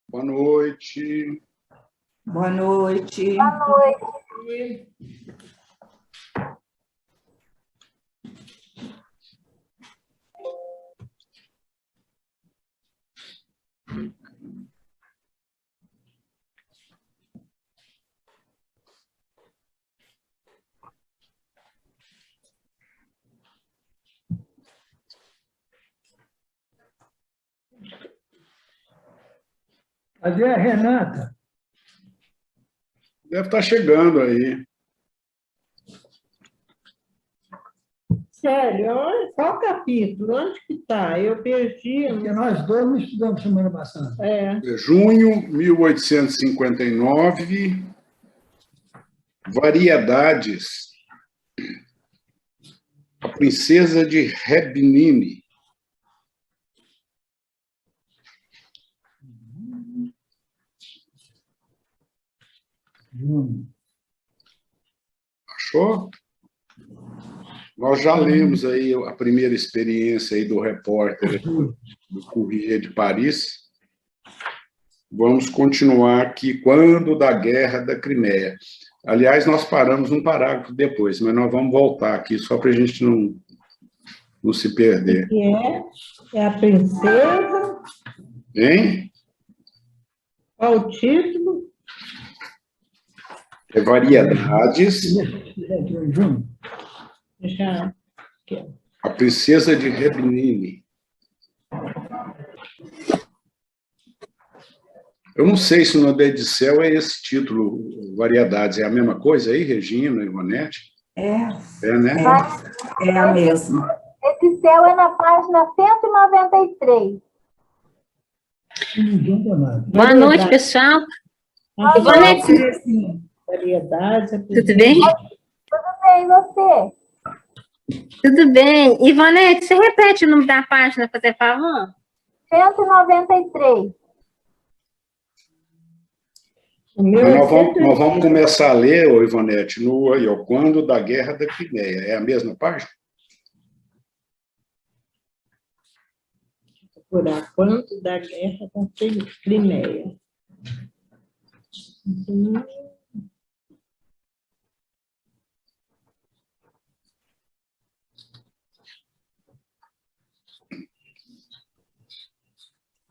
Boa noite. Boa noite. Boa noite. Cadê a Renata? Deve estar chegando aí. Sério, olha, qual capítulo? Onde que está? Eu perdi. Porque nós dois não estudamos semana passada. Junho 1859, Variedades. A Princesa de Rebnini. Achou? Nós já lemos aí a primeira experiência aí do repórter do Courrier de Paris. Vamos continuar aqui, quando da Guerra da Crimeia. Aliás, nós paramos um parágrafo depois, mas nós vamos voltar aqui, só para a gente não se perder. É a princesa? Hein? Qual o título? É Variedades. Júnior. Já. A Princesa de Rebnini. Eu não sei se no Edicel é esse título, Variedades. É a mesma coisa aí, Regina, Ivonete? É, né? é a mesma. Esse céu é na página 193. Não adianta nada. Boa noite, pessoal. Ivonete, Variedade. tudo bem? Tudo bem, e você? Tudo bem. Ivonete, você repete o número da página, por favor? 193. Nós vamos começar a ler, Ivonete, aí, ó, quando da Guerra da Crimeia. É a mesma página? Procurar quanto da Guerra da Crimeia.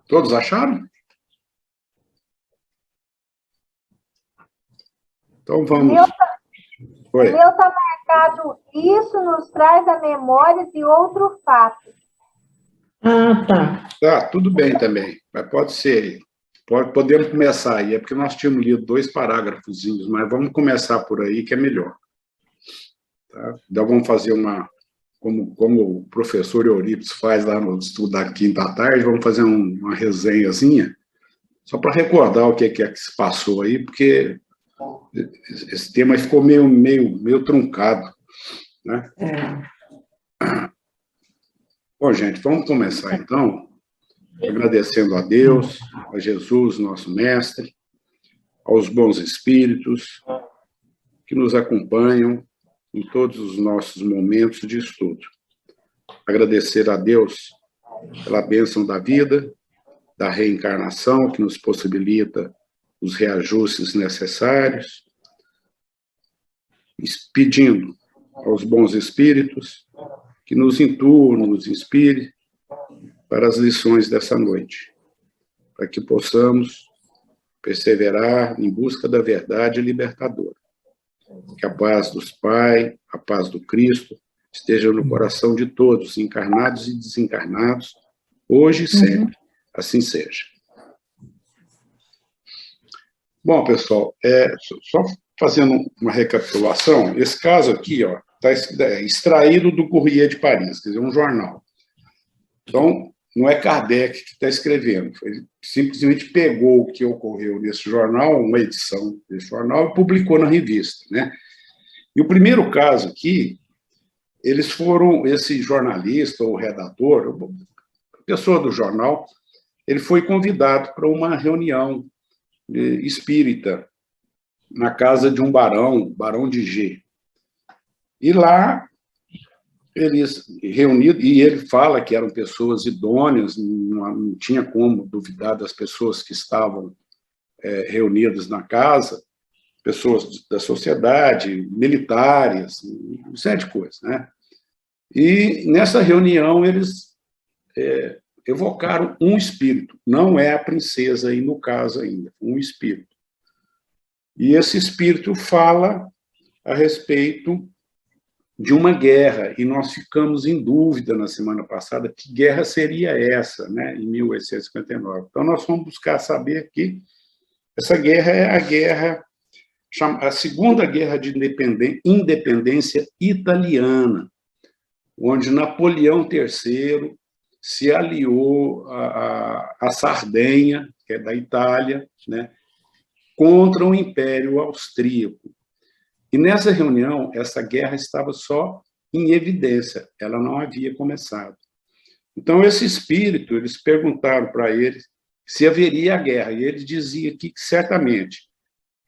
Todos acharam? Então vamos. O meu está marcado, isso nos traz a memória de outro fato. Ah, tá. Tá, tudo bem também, mas pode ser. Podemos começar aí, é porque nós tínhamos lido 2 parágrafozinhos, mas vamos começar por aí, que é melhor. Tá? Então vamos fazer como o professor Eurípides faz lá no estudo da quinta à tarde, vamos fazer uma resenhazinha, só para recordar o que é que se passou aí, porque esse tema ficou meio truncado, né? Bom, gente, vamos começar então, agradecendo a Deus, a Jesus, nosso mestre, aos bons espíritos que nos acompanham em todos os nossos momentos de estudo. Agradecer a Deus pela bênção da vida, da reencarnação, que nos possibilita os reajustes necessários, pedindo aos bons espíritos que nos intuam, nos inspire para as lições dessa noite, para que possamos perseverar em busca da verdade libertadora. Que a paz dos Pai, a paz do Cristo, esteja no coração de todos, encarnados e desencarnados, hoje e sempre. Assim seja. Bom, pessoal, só fazendo uma recapitulação, esse caso aqui está extraído do Courrier de Paris, quer dizer, um jornal. Então, não é Kardec que está escrevendo, ele simplesmente pegou o que ocorreu nesse jornal, uma edição desse jornal, e publicou na revista, né? E o primeiro caso aqui, esse jornalista ou redator, a pessoa do jornal, ele foi convidado para uma reunião espírita na casa de um barão de G. E lá, eles reunidos, e ele fala que eram pessoas idôneas, não tinha como duvidar das pessoas que estavam reunidas na casa, pessoas da sociedade, militares, uma série de coisas, né? E nessa reunião eles evocaram um espírito, não é a princesa aí no caso ainda, um espírito. E esse espírito fala a respeito de uma guerra, e nós ficamos em dúvida na semana passada que guerra seria essa, né, em 1859. Então, nós fomos buscar saber que essa guerra é a Segunda Guerra de Independência Italiana, onde Napoleão III se aliou à Sardenha, que é da Itália, né, contra o Império Austríaco. E nessa reunião, essa guerra estava só em evidência, ela não havia começado. Então, esse espírito, eles perguntaram para ele se haveria a guerra, e ele dizia que certamente.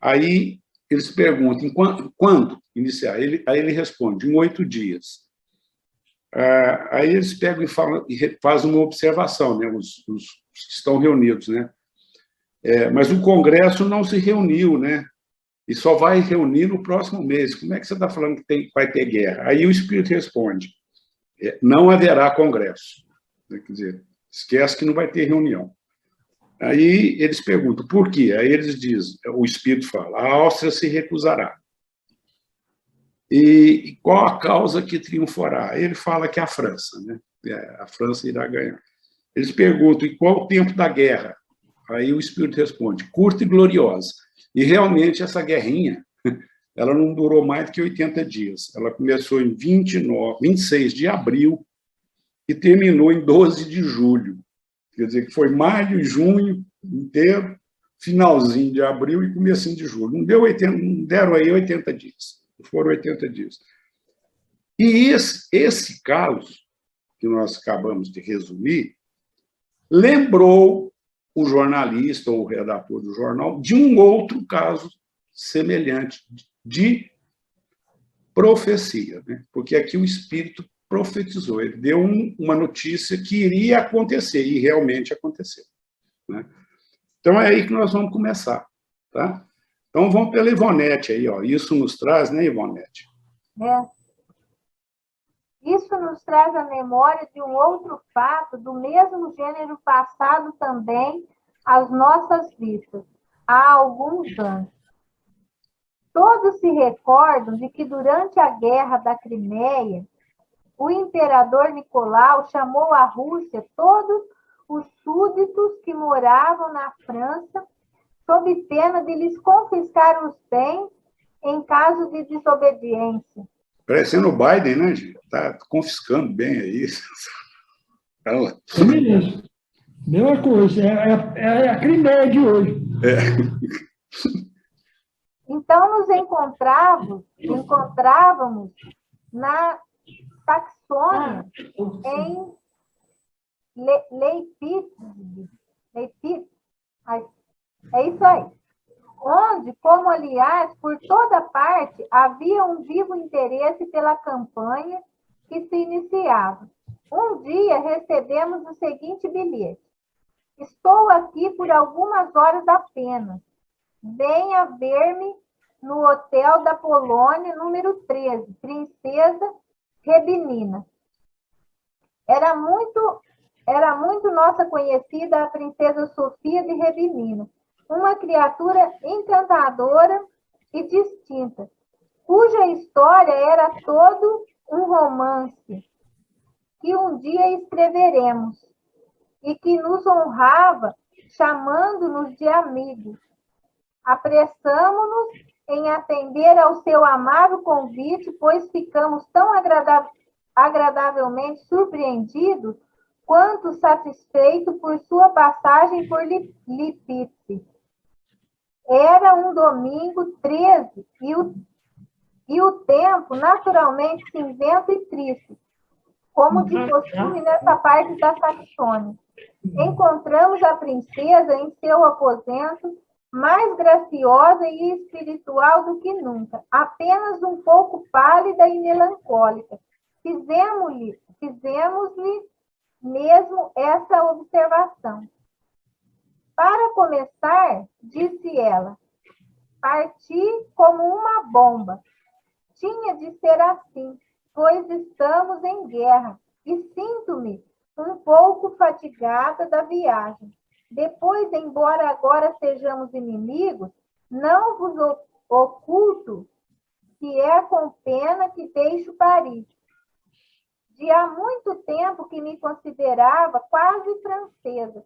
Aí, eles perguntam, quando iniciar? Aí ele responde, em 8 dias. Aí eles pegam e fazem uma observação, né, os que estão reunidos, né? Mas o Congresso não se reuniu, né? E só vai reunir no próximo mês. Como é que você está falando que vai ter guerra? Aí o Espírito responde, não haverá Congresso. Quer dizer, esquece que não vai ter reunião. Aí eles perguntam, por quê? Aí eles dizem, o Espírito fala, a Áustria se recusará. E qual a causa que triunfará? Ele fala que é a França, né? A França irá ganhar. Eles perguntam, e qual o tempo da guerra? Aí o Espírito responde, curta e gloriosa. E realmente essa guerrinha, ela não durou mais do que 80 dias. Ela começou em 26 de abril e terminou em 12 de julho. Quer dizer, que foi maio e junho inteiro, finalzinho de abril e comecinho de julho. Não deram aí 80 dias. Foram 80 dias. E esse caso, que nós acabamos de resumir, lembrou o jornalista ou o redator do jornal de um outro caso semelhante de profecia, né? Porque aqui o Espírito profetizou, ele deu uma notícia que iria acontecer, e realmente aconteceu, né? Então, é aí que nós vamos começar, tá? Então, vamos pela Ivonete aí, ó. Isso nos traz, né, Ivonete? Isso nos traz a memória de um outro fato do mesmo gênero passado também às nossas vistas, há alguns anos. Todos se recordam de que durante a Guerra da Crimeia, o imperador Nicolau chamou à Rússia todos os súditos que moravam na França, sob pena de lhes confiscar os bens em caso de desobediência. Parecendo o Biden, né, gente? Está confiscando bem aí. É mesmo. Mesma coisa, é a Crimeia de hoje. Então, nos encontrávamos na Saxônia, em Leipzig. É isso aí. Onde, como aliás, por toda parte, havia um vivo interesse pela campanha que se iniciava. Um dia recebemos o seguinte bilhete: estou aqui por algumas horas apenas. Venha ver-me no Hotel da Polônia, número 13, Princesa Rebinina. Era muito nossa conhecida a Princesa Sofia de Rebinina, uma criatura encantadora e distinta, cuja história era todo um romance que um dia escreveremos e que nos honrava chamando-nos de amigos. Apressamo-nos em atender ao seu amável convite, pois ficamos tão agradavelmente surpreendidos quanto satisfeitos por sua passagem por Lipizzi. Era um domingo 13 e o tempo naturalmente cinzento e triste, como de costume nessa parte da Saxônia. Encontramos a princesa em seu aposento, mais graciosa e espiritual do que nunca, apenas um pouco pálida e melancólica. Fizemos-lhe mesmo essa observação. Para começar, disse ela, parti como uma bomba. Tinha de ser assim, pois estamos em guerra e sinto-me um pouco fatigada da viagem. Depois, embora agora sejamos inimigos, não vos oculto que é com pena que deixo Paris. De há muito tempo que me considerava quase francesa.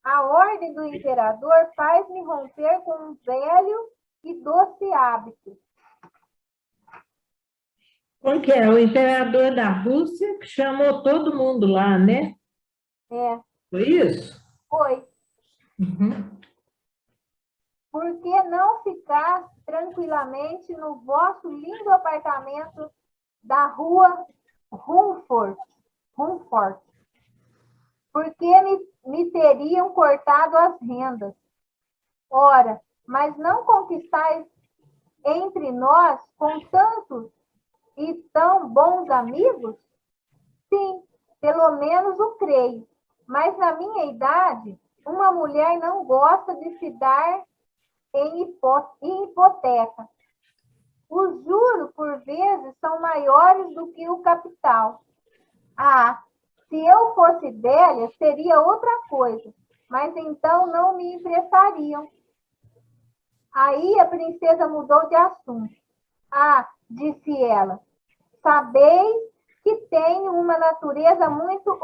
A ordem do imperador faz-me romper com um velho e doce hábito. Como que é? O imperador da Rússia que chamou todo mundo lá, né? É, Foi isso? foi. Uhum. Por que não ficar tranquilamente no vosso lindo apartamento da rua Rumford? Porque me teriam cortado as rendas. Ora, mas não conquistais entre nós com tantos e tão bons amigos? Sim, pelo menos o creio. Mas na minha idade, uma mulher não gosta de se dar em hipoteca. Os juros, por vezes, são maiores do que o capital. Ah, se eu fosse velha, seria outra coisa, mas então não me emprestariam. Aí a princesa mudou de assunto. Ah, disse ela, sabeis que tenho uma natureza muito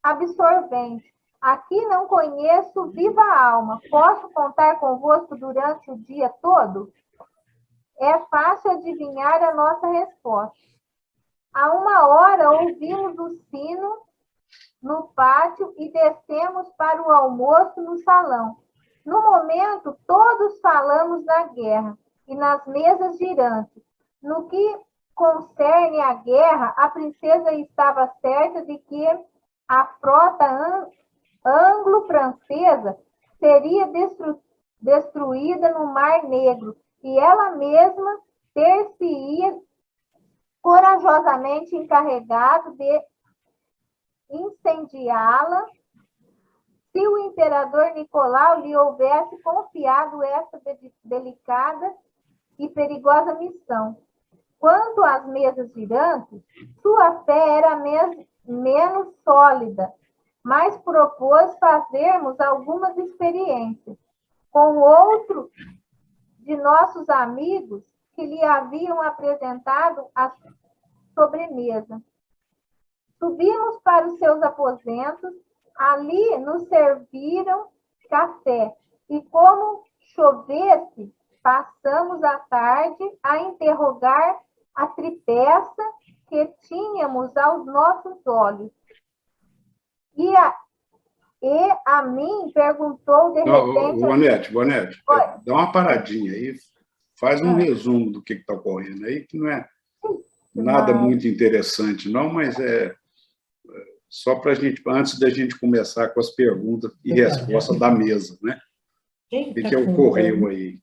absorvente. Aqui não conheço viva alma. Posso contar convosco durante o dia todo? É fácil adivinhar a nossa resposta. Há uma hora ouvimos o sino no pátio e descemos para o almoço no salão. No momento, todos falamos da guerra e nas mesas girantes. No que concerne à guerra, a princesa estava certa de que a frota anglo-francesa seria destruída no Mar Negro e ela mesma ter-se-ia corajosamente encarregado de incendiá-la se o imperador Nicolau lhe houvesse confiado essa delicada e perigosa missão. Quanto às mesas girantes, sua fé era menos sólida, mas propôs fazermos algumas experiências com outro de nossos amigos que lhe haviam apresentado a sobremesa. Subimos para os seus aposentos, ali nos serviram café, e como chovesse, passamos a tarde a interrogar a tripeça que tínhamos aos nossos olhos. E a mim perguntou de repente... Bonete, dá uma paradinha aí, faz um resumo do que está ocorrendo aí, que não é nada muito interessante, não, mas é só para a gente, antes da gente começar com as perguntas e respostas da mesa, né? O que ocorreu aí?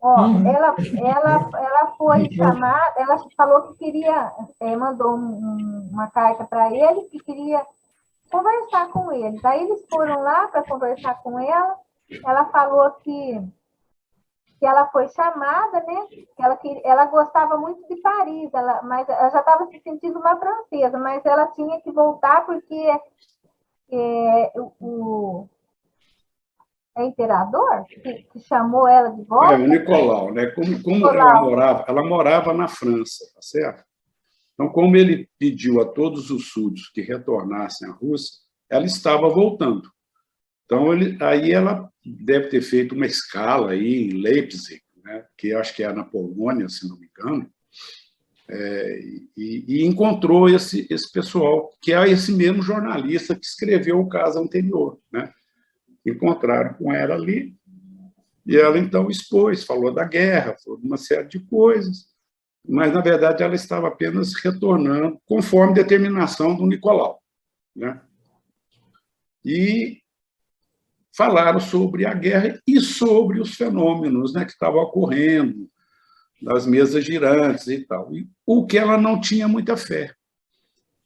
Ó, ela foi chamada, ela falou que queria, mandou uma carta para ele, que queria conversar com ele. Daí eles foram lá para conversar com ela. Ela falou que ela foi chamada, né? Ela gostava muito de Paris, mas ela já estava se sentindo uma francesa, mas ela tinha que voltar porque o imperador que chamou ela de volta. O Nicolau, né? Como ela morava na França, tá certo? Então, como ele pediu a todos os súditos que retornassem à Rússia, ela estava voltando. Então, aí ela deve ter feito uma escala aí em Leipzig, né? Que acho que é na Polônia, se não me engano, e encontrou esse pessoal, que é esse mesmo jornalista que escreveu o caso anterior, né? Encontraram com ela ali, e ela, então, expôs, falou da guerra, falou de uma série de coisas, mas, na verdade, ela estava apenas retornando conforme determinação do Nicolau, né? E falaram sobre a guerra e sobre os fenômenos, né, que estavam ocorrendo, das mesas girantes e tal. E o que ela não tinha muita fé,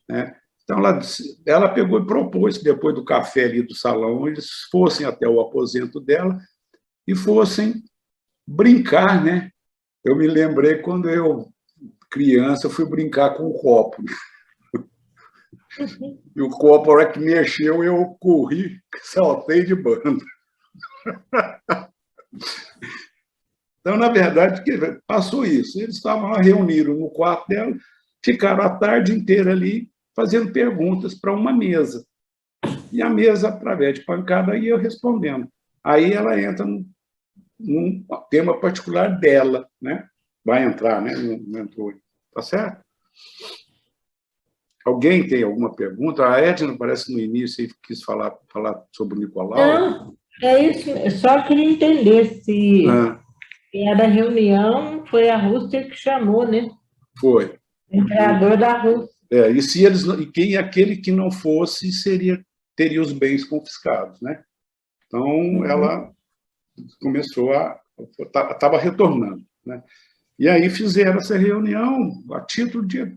né? Então, ela pegou e propôs que, depois do café ali do salão, eles fossem até o aposento dela e fossem brincar, né? Eu me lembrei quando eu, criança, fui brincar com o copo. E o copo, a hora que mexeu, eu corri, saltei de banda. Então, na verdade, passou isso. Eles estavam lá, reuniram no quarto dela, ficaram a tarde inteira ali fazendo perguntas para uma mesa. E a mesa, através de pancada, ia respondendo. Aí ela entra num tema particular dela, né? Vai entrar, né? Não entrou. Tá certo? Alguém tem alguma pergunta? A Edna, parece que no início quis falar sobre o Nicolau. Não, é isso. Eu só queria entender se era reunião, foi a Rússia que chamou, né? Foi. O imperador da Rússia. E quem aquele que não fosse teria os bens confiscados, né? Então, ela começou estava retornando, né? E aí fizeram essa reunião a título de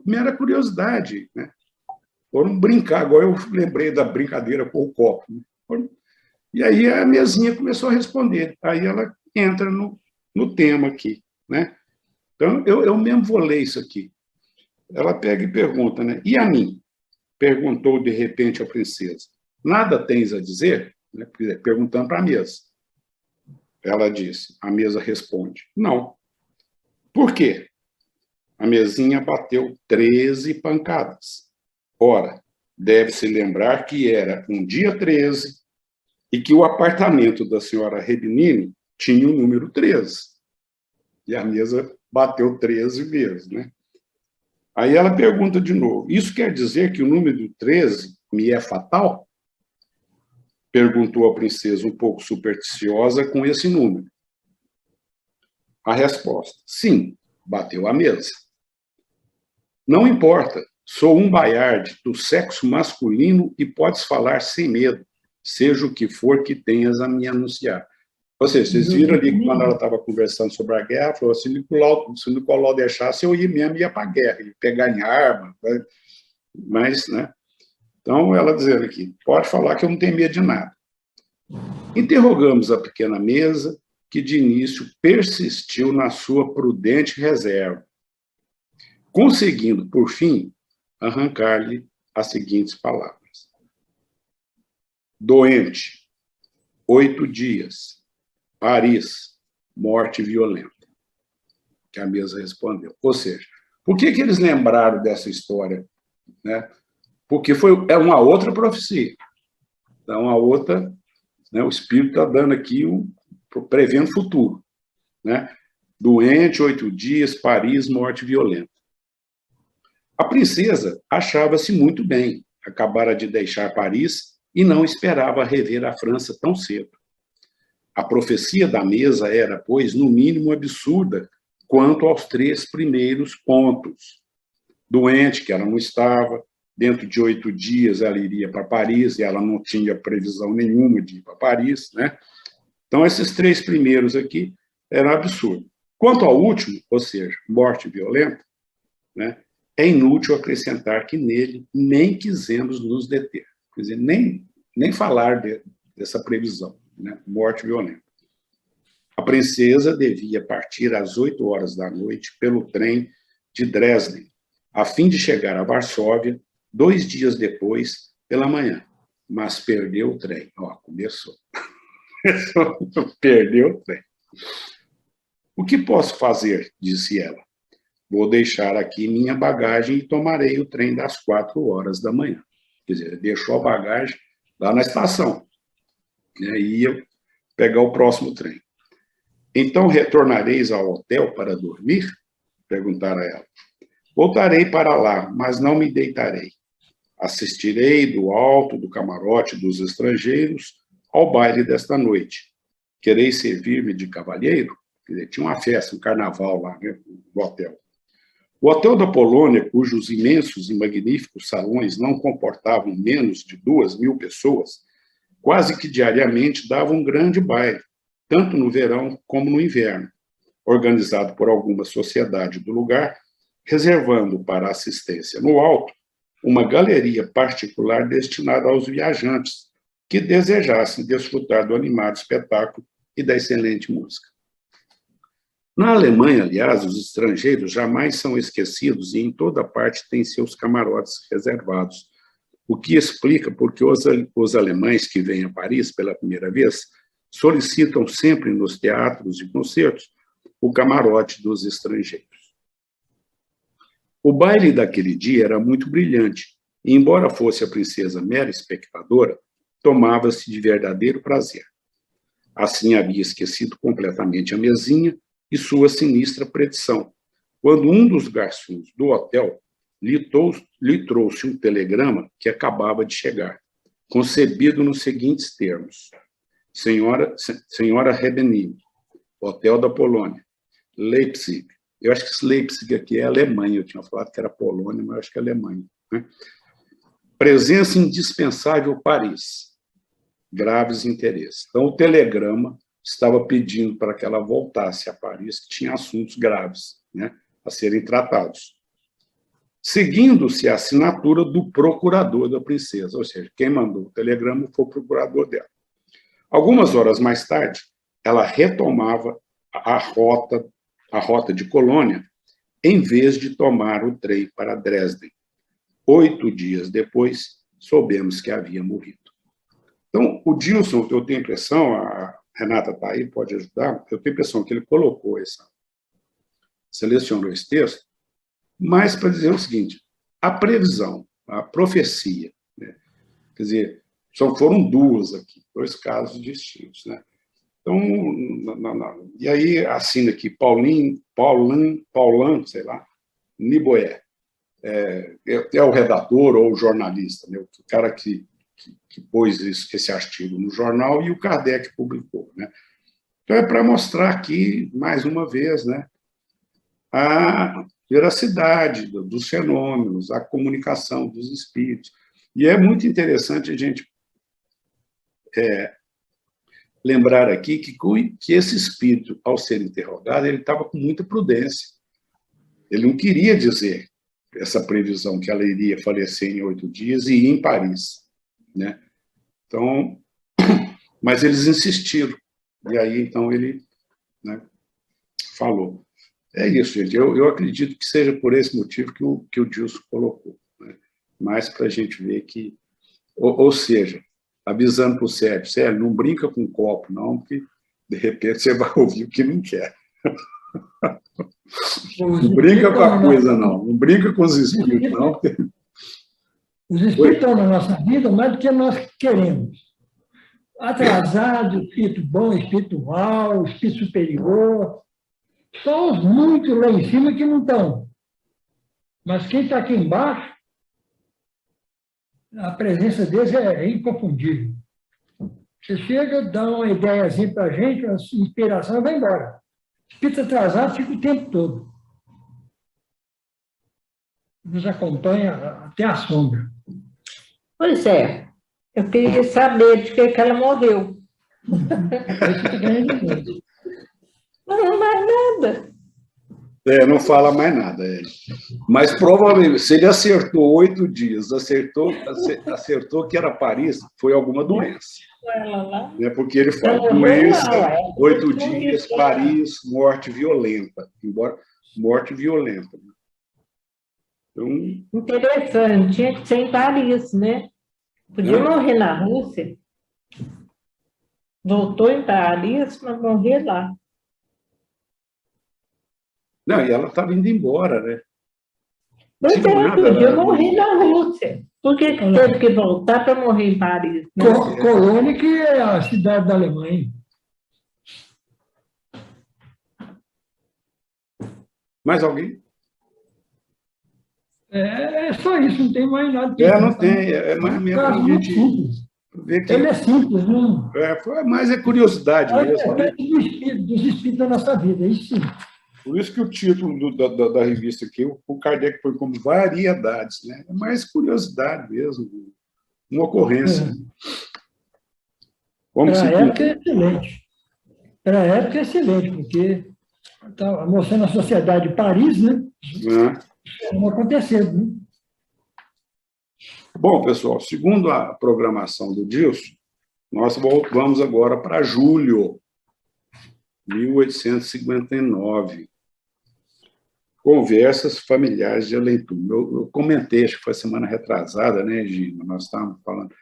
mera curiosidade, né? Foram brincar, agora eu lembrei da brincadeira com o copo, né? E aí a mesinha começou a responder, aí ela entra no tema aqui, né? Então, eu mesmo vou ler isso aqui. Ela pega e pergunta, né? E a mim? Perguntou de repente a princesa. Nada tens a dizer? Né? Perguntando para a mesa. Ela disse. A mesa responde. Não. Por quê? A mesinha bateu 13 pancadas. Ora, deve-se lembrar que era um dia 13 e que o apartamento da senhora Rebinini tinha o número 13. E a mesa bateu 13 vezes, né? Aí ela pergunta de novo, isso quer dizer que o número 13 me é fatal? Perguntou a princesa, um pouco supersticiosa com esse número. A resposta, sim, bateu a mesa. Não importa, sou um baiarde do sexo masculino e podes falar sem medo, seja o que for que tenhas a me anunciar. Ou seja, vocês viram ali que quando ela estava conversando sobre a guerra, falou assim, se o Nicolau deixasse, eu ia para a guerra, ia pegar em arma, né? Mas, né? Então, ela dizendo aqui, pode falar que eu não tenho medo de nada. Interrogamos a pequena mesa, que de início persistiu na sua prudente reserva, conseguindo, por fim, arrancar-lhe as seguintes palavras. Doente, 8 dias. Paris, morte violenta. Que a mesa respondeu. Ou seja, por que eles lembraram dessa história? Né? Porque é uma outra profecia. Então, a outra, né, o Espírito está dando aqui, prevendo o futuro. Né? Doente, 8 dias, Paris, morte violenta. A princesa achava-se muito bem, acabara de deixar Paris e não esperava rever a França tão cedo. A profecia da mesa era, pois, no mínimo absurda quanto aos 3 primeiros pontos. Doente, que ela não estava, dentro de 8 dias ela iria para Paris, e ela não tinha previsão nenhuma de ir para Paris, né? Então, esses 3 primeiros aqui eram absurdos. Quanto ao último, ou seja, morte violenta, né, é inútil acrescentar que nele nem quisemos nos deter. Quer dizer, nem falar dessa previsão. Né? Morte violenta. A princesa devia partir às 8 horas da noite pelo trem de Dresden, a fim de chegar a Varsóvia 2 dias depois, pela manhã. Mas perdeu o trem. Ó, começou. Perdeu o trem. O que posso fazer? Disse ela. Vou deixar aqui minha bagagem e tomarei o trem das 4 horas da manhã. Quer dizer, deixou a bagagem lá na estação. E ia pegar o próximo trem. Então, retornareis ao hotel para dormir? Perguntara ela. Voltarei para lá, mas não me deitarei. Assistirei do alto do camarote dos estrangeiros ao baile desta noite. Quereis servir-me de cavalheiro? Quer dizer, tinha uma festa, um carnaval lá, né, no hotel. O Hotel da Polônia, cujos imensos e magníficos salões não comportavam menos de 2.000 pessoas, quase que diariamente dava um grande baile, tanto no verão como no inverno, organizado por alguma sociedade do lugar, reservando para assistência no alto uma galeria particular destinada aos viajantes que desejassem desfrutar do animado espetáculo e da excelente música. Na Alemanha, aliás, os estrangeiros jamais são esquecidos e em toda parte têm seus camarotes reservados, o que explica porque os alemães que vêm a Paris pela primeira vez solicitam sempre nos teatros e concertos o camarote dos estrangeiros. O baile daquele dia era muito brilhante, e, embora fosse a princesa mera espectadora, tomava-se de verdadeiro prazer. Assim havia esquecido completamente a mesinha e sua sinistra predição, quando um dos garçons do hotel lhe trouxe um telegrama que acabava de chegar, concebido nos seguintes termos: Senhora Rebenini, Hotel da Polônia, Leipzig. Eu acho que esse Leipzig aqui é Alemanha, eu tinha falado que era Polônia, mas eu acho que é Alemanha, né? Presença indispensável Paris. Graves interesses. Então, o telegrama estava pedindo para que ela voltasse a Paris, que tinha assuntos graves, né, a serem tratados. Seguindo-se a assinatura do procurador da princesa, ou seja, quem mandou o telegrama foi o procurador dela. Algumas horas mais tarde, ela retomava a rota de Colônia, em vez de tomar o trem para Dresden. 8 dias depois, soubemos que havia morrido. Então, o Dilson, eu tenho a impressão, a Renata está aí, pode ajudar, eu tenho a impressão que ele colocou selecionou esse texto, mas para dizer o seguinte: a previsão, a profecia, né? Quer dizer, só foram duas aqui, 2 casos distintos, né? Então, e aí assina aqui Paulin, sei lá, Niboé. É o redator ou o jornalista, né? O cara que pôs esse artigo no jornal e o Kardec publicou, né? Então, é para mostrar aqui, mais uma vez, né, a veracidade dos fenômenos, a comunicação dos espíritos. E é muito interessante a gente lembrar aqui que esse espírito, ao ser interrogado, ele estava com muita prudência. Ele não queria dizer essa previsão que ela iria falecer em 8 dias e ir em Paris, né? Então, mas eles insistiram. E aí, então, ele, né, falou. É isso, gente. Eu acredito que seja por esse motivo que o Dilson colocou, né? Mas para a gente ver que... Ou seja, avisando para o Sérgio, não brinca com copo, não, porque, de repente, você vai ouvir o que não quer. Não brinca com a coisa, não. Não brinca com os espíritos, não. Os espíritos estão na nossa vida mais do que nós queremos. Atrasado, espírito bom, espírito mau, espírito superior. São os muitos lá em cima que não estão. Mas quem está aqui embaixo, a presença deles é inconfundível. Você chega, dá uma ideiazinha para a gente, uma inspiração, e vai embora. Espírito atrasado fica o tempo todo. Nos acompanha até a sombra. Pois é. Eu queria saber de que ela morreu. Não, mais nada. Não fala mais nada. Mas provavelmente, se ele acertou 8 dias, acertou que era Paris, foi alguma doença. Né? Porque ele fala doença, 8 dias, Paris, morte violenta. Embora morte violenta. Então, interessante, tinha que ser em Paris, né? Podia morrer na Rússia. Voltou em Paris, mas morrer lá. Não, e ela estava indo embora, né? Pois podia morrer na Rússia. Por que teve que voltar para morrer em Paris? Né? Colônia, que é a cidade da Alemanha. Mais alguém? É só isso, não tem mais nada. Não tem. É mais mesmo para a gente ver que... Ele é simples, não? Mas é curiosidade mesmo. É dos espíritos da nossa vida, isso sim. Por isso que o título da revista aqui, o Kardec põe como variedades, né? É mais curiosidade mesmo, uma ocorrência. Vamos Para a seguir. época é excelente. Para a época é excelente, porque está mostrando a sociedade de Paris, né? Não acontecendo, né? Bom, pessoal, segundo a programação do Dilson, nós vamos agora para julho, 1859. Conversas familiares de Além Túmulo. Eu comentei, acho que foi semana retrasada, né, Gina? Nós estávamos falando.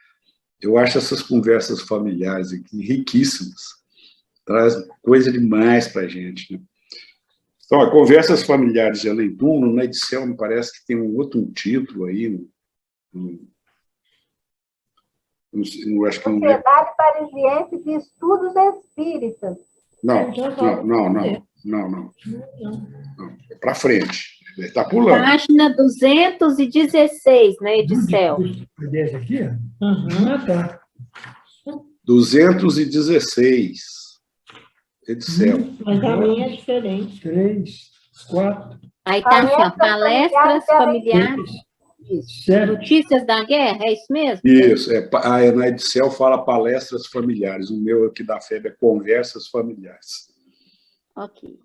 Eu acho essas conversas familiares aqui riquíssimas. Traz coisa demais para a gente, né? Então, Conversas Familiares de Além Túmulo, na edição, me parece que tem um outro título aí. Acho que Sociedade Parisiense de Estudos Espíritas. Não. É para frente. Ele está pulando. Página 216, na edição. Desse aqui? Tá. 216. Edição. Mas a minha é diferente. 3, 4, Aí está assim, ó, palestras familiares. 7. Notícias da guerra, é isso mesmo? Isso. Na edição fala palestras familiares. O meu aqui da FEB é Conversas Familiares. Ok.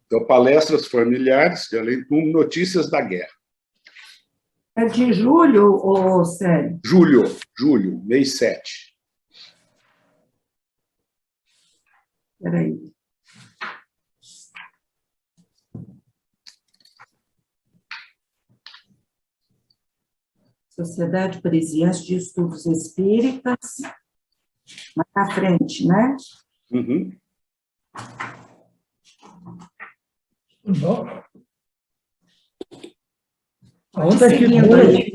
Então, palestras familiares, de Além Túmulo, notícias da guerra. É de julho, ou Célio? Julho, mês 7. Espera aí. Sociedade Parisiense de Estudos Espíritas, mais à frente, né? Uhum. Bom. Pode Onde é que seguindo foi? aí.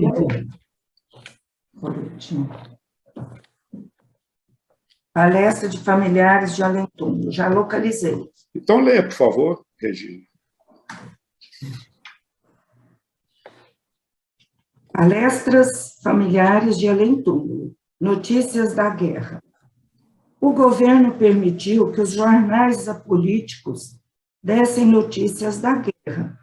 Palestra de familiares de Além Túmulo, já localizei. Então, leia, por favor, Regina. Palestras familiares de Além Túmulo, notícias da guerra. O governo permitiu que os jornais apolíticos dessem notícias da guerra.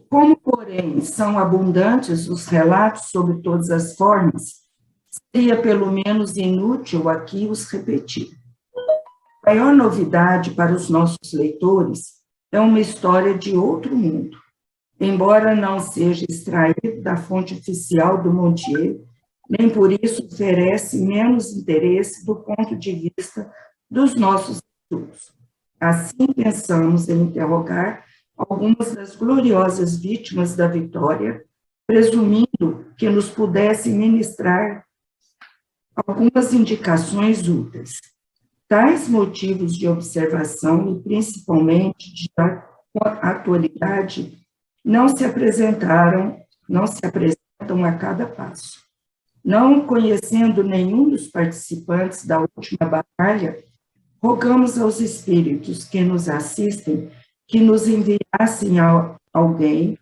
Como, porém, são abundantes os relatos sobre todas as formas, seria pelo menos inútil aqui os repetir. A maior novidade para os nossos leitores é uma história de outro mundo, embora não seja extraído da fonte oficial do Montier, nem por isso oferece menos interesse do ponto de vista dos nossos estudos. Assim, pensamos em interrogar algumas das gloriosas vítimas da vitória, presumindo que nos pudessem ministrar algumas indicações úteis. Tais motivos de observação, e principalmente de atualidade, não se apresentam a cada passo. Não conhecendo nenhum dos participantes da última batalha, rogamos aos espíritos que nos assistem que nos enviasse alguém.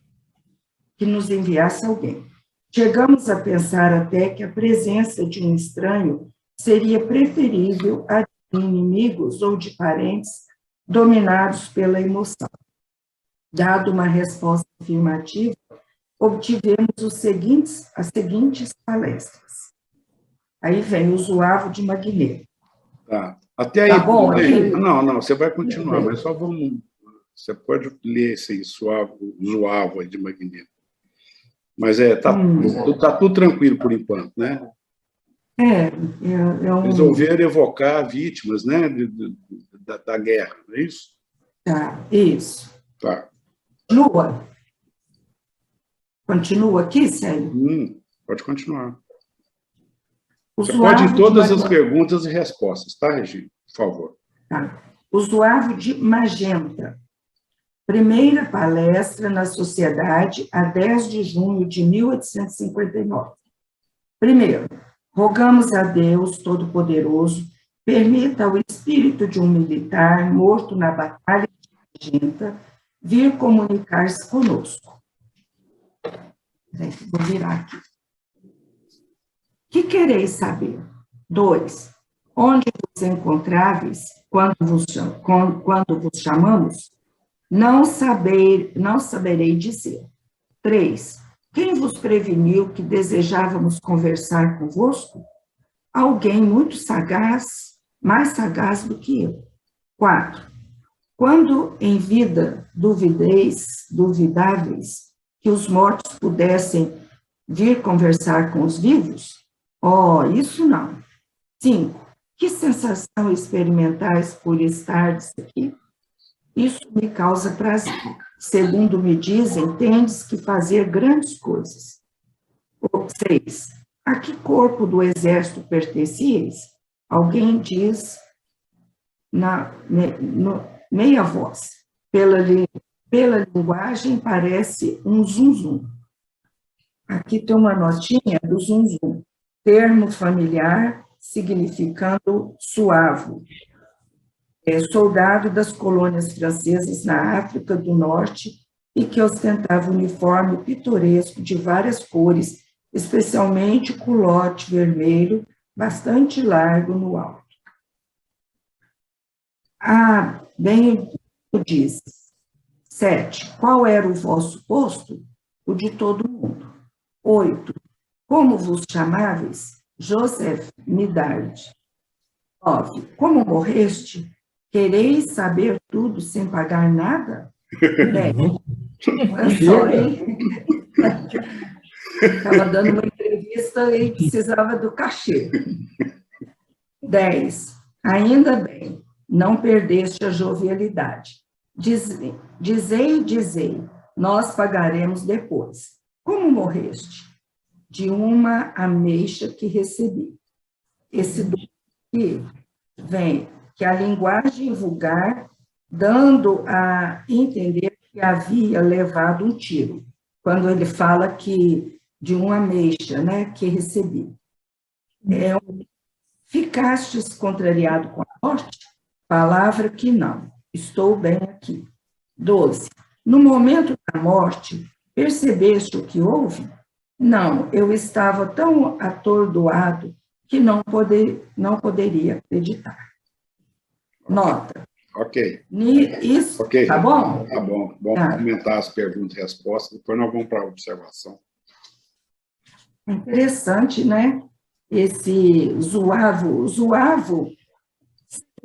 Chegamos a pensar até que a presença de um estranho seria preferível a de inimigos ou de parentes dominados pela emoção. Dado uma resposta afirmativa, obtivemos as seguintes palestras. Aí vem o Zuavo de Magneto. Tá. Até aí, Tá bom, tudo bem? aqui? Não, você vai continuar, mas só vamos... Você pode ler esse Zuavo aí de Magneto. Mas tá tudo tranquilo por enquanto, né? Resolveram evocar vítimas, né, da guerra, não é isso? Tá, isso. Tá. Lua. Continua aqui, Célio? Pode continuar. O Você Zuavo pode ir todas de as perguntas e respostas, tá, Regina? Por favor. Tá. O Zuavo de Magenta. Primeira palestra na Sociedade, a 10 de junho de 1859. Primeiro, rogamos a Deus Todo-Poderoso, permita ao espírito de um militar morto na Batalha de Magenta vir comunicar-se conosco. Vou virar aqui. Que quereis saber? 2. Onde vos encontráveis quando vos chamamos? Não saberei dizer. 3. Quem vos preveniu que desejávamos conversar convosco? alguém muito sagaz, mais sagaz do que eu. 4. Quando em vida duvidáveis que os mortos pudessem vir conversar com os vivos? Oh, isso não. 5. Que sensação experimentais por estardes aqui? Isso me causa prazer. Segundo me dizem, tendes que fazer grandes coisas. 6. A que corpo do exército pertencieis? Alguém diz na meia voz. Pela linguagem parece um zum-zum. Aqui tem uma notinha do zum-zum. Termo familiar significando suavo. Soldado das colônias francesas na África do Norte e que ostentava uniforme pitoresco de várias cores, especialmente culote vermelho, bastante largo no alto. Ah, bem o disse. 7. Qual era o vosso posto? O de todo mundo. 8. Como vos chamáveis? Joseph Midard. 9. Como morreste? Quereis saber tudo sem pagar nada? 10. Não é só, hein? Estava dando uma entrevista e precisava do cachê. 10. Ainda bem, não perdeste a jovialidade. Dizei, nós pagaremos depois. Como morreste? De uma ameixa que recebi. Esse aqui vem que a linguagem vulgar, dando a entender que havia levado um tiro, quando ele fala que de uma ameixa, né, que recebi. Ficastes contrariado com a morte? Palavra que não, estou bem aqui. 12. No momento da morte, percebeste o que houve? Não, eu estava tão atordoado que não poderia acreditar. Nota. Ok. Isso, okay. Tá bom? Tá bom. Vamos comentar as perguntas e respostas, depois nós vamos para a observação. Interessante, né? Esse zuavo. Zuavo,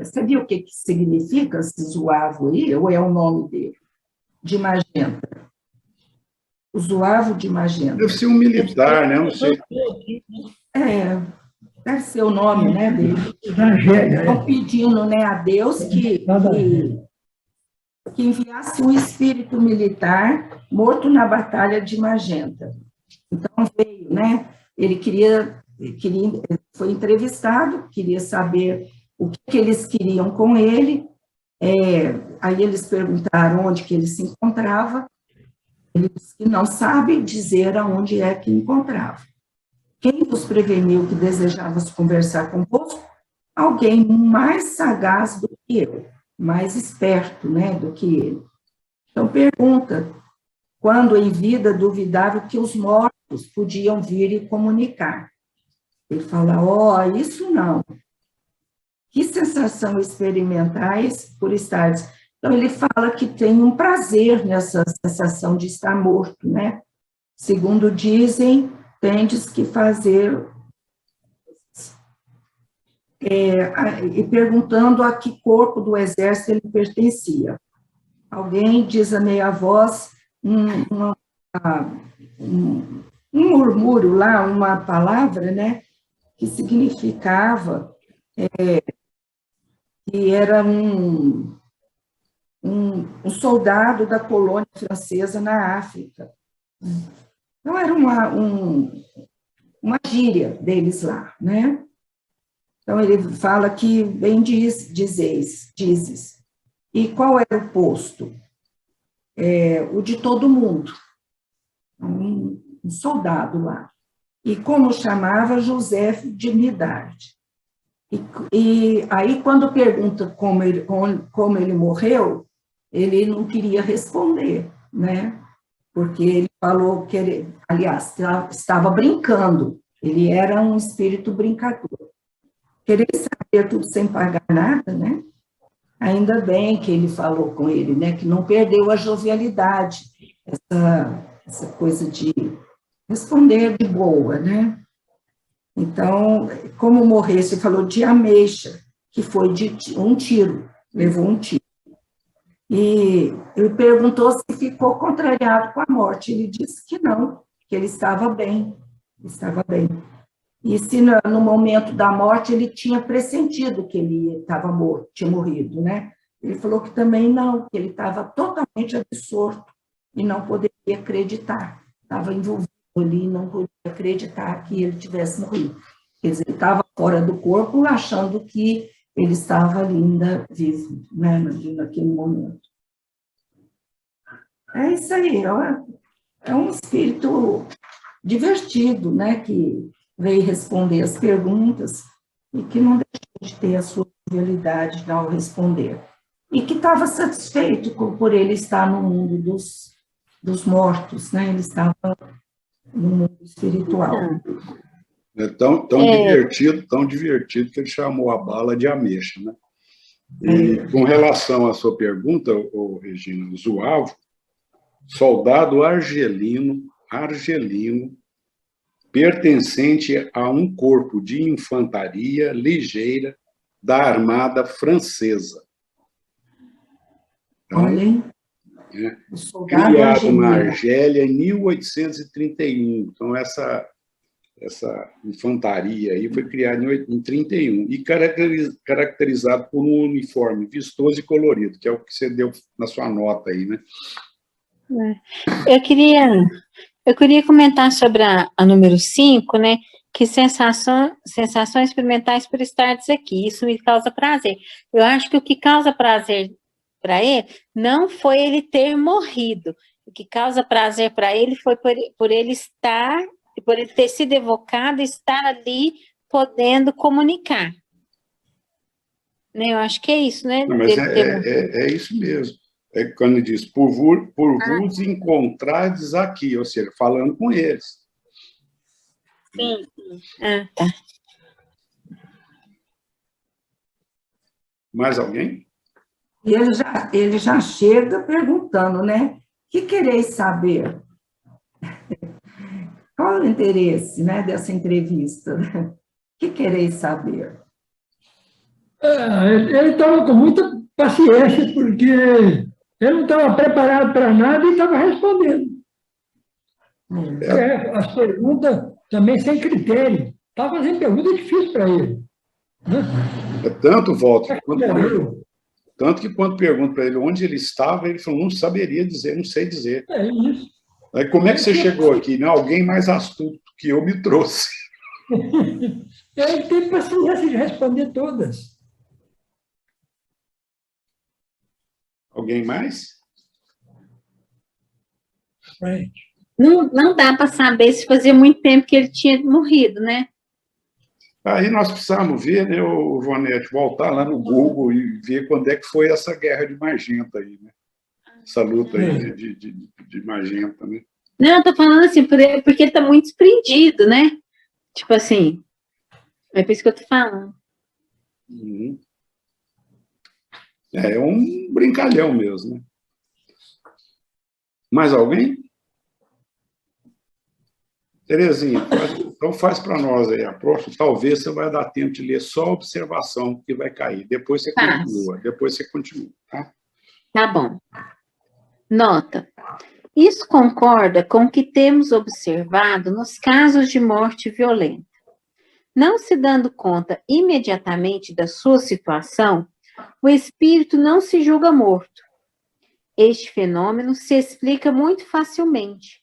sabia o que significa esse zuavo aí? Ou é o nome dele? De magenta. O zuavo de magenta. Deve ser um militar, né? Não sei. Deve ser o nome, né, dele. Estão pedindo, né, a Deus que enviasse um espírito militar morto na Batalha de Magenta. Então, veio, né, ele foi entrevistado, queria saber o que eles queriam com ele, aí eles perguntaram onde que ele se encontrava, ele disse que não sabe dizer aonde é que encontrava. Quem vos preveniu que desejavas conversar convosco? Alguém mais sagaz do que eu, mais esperto, né, do que ele. Então, pergunta, quando em vida duvidava que os mortos podiam vir e comunicar. Ele fala, isso não. Que sensação experimentais por estar... Então, ele fala que tem um prazer nessa sensação de estar morto, né? Segundo dizem, tendes que fazer... e perguntando a que corpo do exército ele pertencia. Alguém diz a meia voz um murmúrio lá, uma palavra, né, que significava que era um soldado da colônia francesa na África. Então, era uma gíria deles lá, né? Então, ele fala que bem dizes. E qual era o posto? O de todo mundo. Um soldado lá. E como chamava? José de Midard. E aí, quando pergunta como ele morreu, ele não queria responder, né? Porque ele falou que ele, aliás, estava brincando. Ele era um espírito brincador. Querer saber tudo sem pagar nada, né? Ainda bem que ele falou com ele, né? Que não perdeu a jovialidade, essa coisa de responder de boa, né? Então, como morrer, você falou de ameixa, que foi de um tiro, levou um tiro. E ele perguntou se ficou contrariado com a morte. Ele disse que não, que ele estava bem, estava bem. E se no momento da morte ele tinha pressentido que ele estava morto, tinha morrido, né? Ele falou que também não, que ele estava totalmente absorto e não poderia acreditar, estava envolvido ali e não podia acreditar que ele tivesse morrido. Quer dizer, ele estava fora do corpo, achando que ele estava ali ainda vivo, né, naquele momento. É isso aí, é um espírito divertido, né, que veio responder as perguntas e que não deixou de ter a sua realidade ao responder. E que estava satisfeito por ele estar no mundo dos mortos, né, ele estava no mundo espiritual. É tão divertido que ele chamou a bala de ameixa, né? E com relação à sua pergunta, Regina, Zuavo, soldado argelino, pertencente a um corpo de infantaria ligeira da Armada Francesa. Então, criado na Argélia em 1831. Então, essa infantaria aí foi criada em 31 e caracterizado por um uniforme vistoso e colorido, que é o que você deu na sua nota aí, né? Eu queria comentar sobre a número 5, né? Que sensações experimentais por estar aqui. Isso me causa prazer. Eu acho que o que causa prazer para ele não foi ele ter morrido. O que causa prazer para ele foi por ele estar, por ele ter sido evocado e estar ali podendo comunicar. Né? Eu acho que é isso, né? Não, mas é isso mesmo. É quando ele diz, por vos encontrardes aqui, ou seja, falando com eles. Sim. Tá. Mais alguém? E ele já chega perguntando, né? O que quereis saber? Qual é o interesse, né, dessa entrevista? O que quereis saber? Ele estava com muita paciência, porque ele não estava preparado para nada e estava respondendo. As perguntas também sem critério. Estava fazendo perguntas difíceis para ele. Né? É tanto, Walter, tanto que quando pergunto para ele onde ele estava, ele falou, não saberia dizer, não sei dizer. É isso. Aí, como é que você chegou aqui? Não, alguém mais astuto que eu me trouxe. Ele teve paciência de responder todas. Alguém mais? Não dá para saber se fazia muito tempo que ele tinha morrido, né? Aí nós precisamos ver, né, o Ivonete, voltar lá no Google e ver quando é que foi essa guerra de Magenta aí, né? Essa luta aí de Magenta, né? Não, eu tô falando assim, porque ele tá muito desprendido, né? Tipo assim, é por isso que eu tô falando. Uhum. É um brincalhão mesmo, né? Mais alguém? Terezinha, então faz para nós aí a próxima. Talvez você vai dar tempo de ler só a observação que vai cair. Depois você continua, tá? Tá bom. Nota. Isso concorda com o que temos observado nos casos de morte violenta. Não se dando conta imediatamente da sua situação, o espírito não se julga morto. Este fenômeno se explica muito facilmente.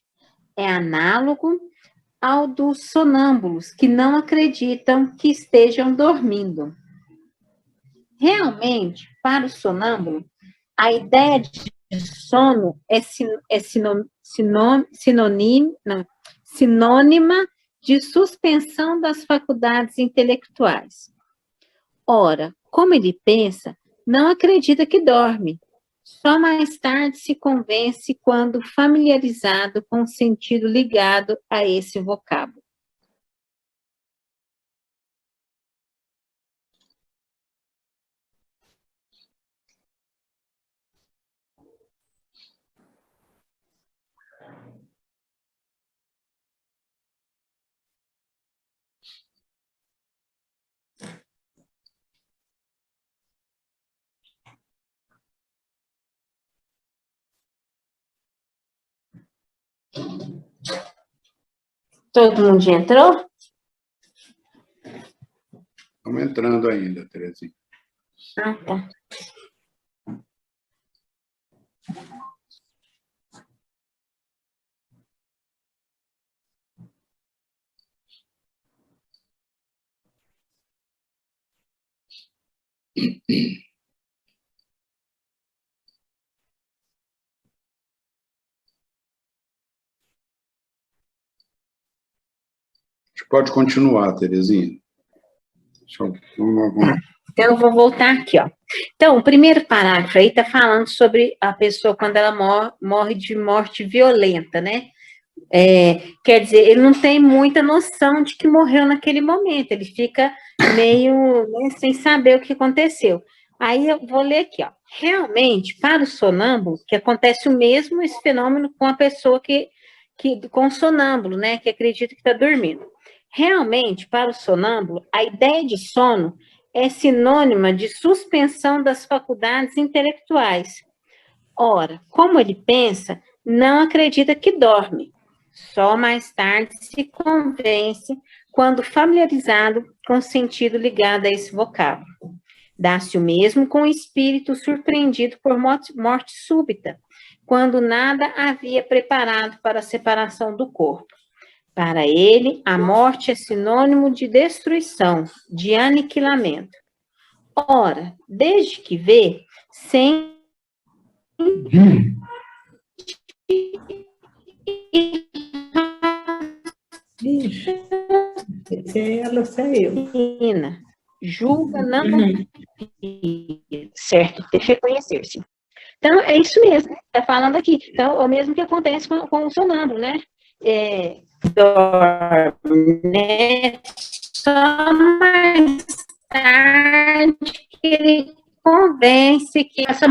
É análogo ao dos sonâmbulos que não acreditam que estejam dormindo. Realmente, para o sonâmbulo, a ideia de sono é sinônima de suspensão das faculdades intelectuais. Ora, como ele pensa, não acredita que dorme. Só mais tarde se convence quando familiarizado com o sentido ligado a esse vocábulo. Todo mundo já entrou? Estamos entrando ainda, Terezinha. Ah, tá. Pode continuar, Terezinha. Vamos. Então, eu vou voltar aqui, ó. Então, o primeiro parágrafo aí está falando sobre a pessoa quando ela morre de morte violenta, né? Quer dizer, ele não tem muita noção de que morreu naquele momento, ele fica meio, né, sem saber o que aconteceu. Aí eu vou ler aqui, ó. Realmente, para o sonâmbulo, que acontece o mesmo esse fenômeno com a pessoa com o sonâmbulo, né, que acredita que está dormindo. Realmente, para o sonâmbulo, a ideia de sono é sinônima de suspensão das faculdades intelectuais. Ora, como ele pensa, não acredita que dorme. Só mais tarde se convence quando familiarizado com o sentido ligado a esse vocábulo. Dá-se o mesmo com o espírito surpreendido por morte súbita, quando nada havia preparado para a separação do corpo. Para ele, a morte é sinônimo de destruição, de aniquilamento. Ora, desde que vê, sem Ela saiu. Julga não certo, deixa eu conhecer-se. Então, é isso mesmo, está falando aqui. Então, é o mesmo que acontece com o sonâmbulo, né? Dorme, né? Só mais tarde que ele convence que essa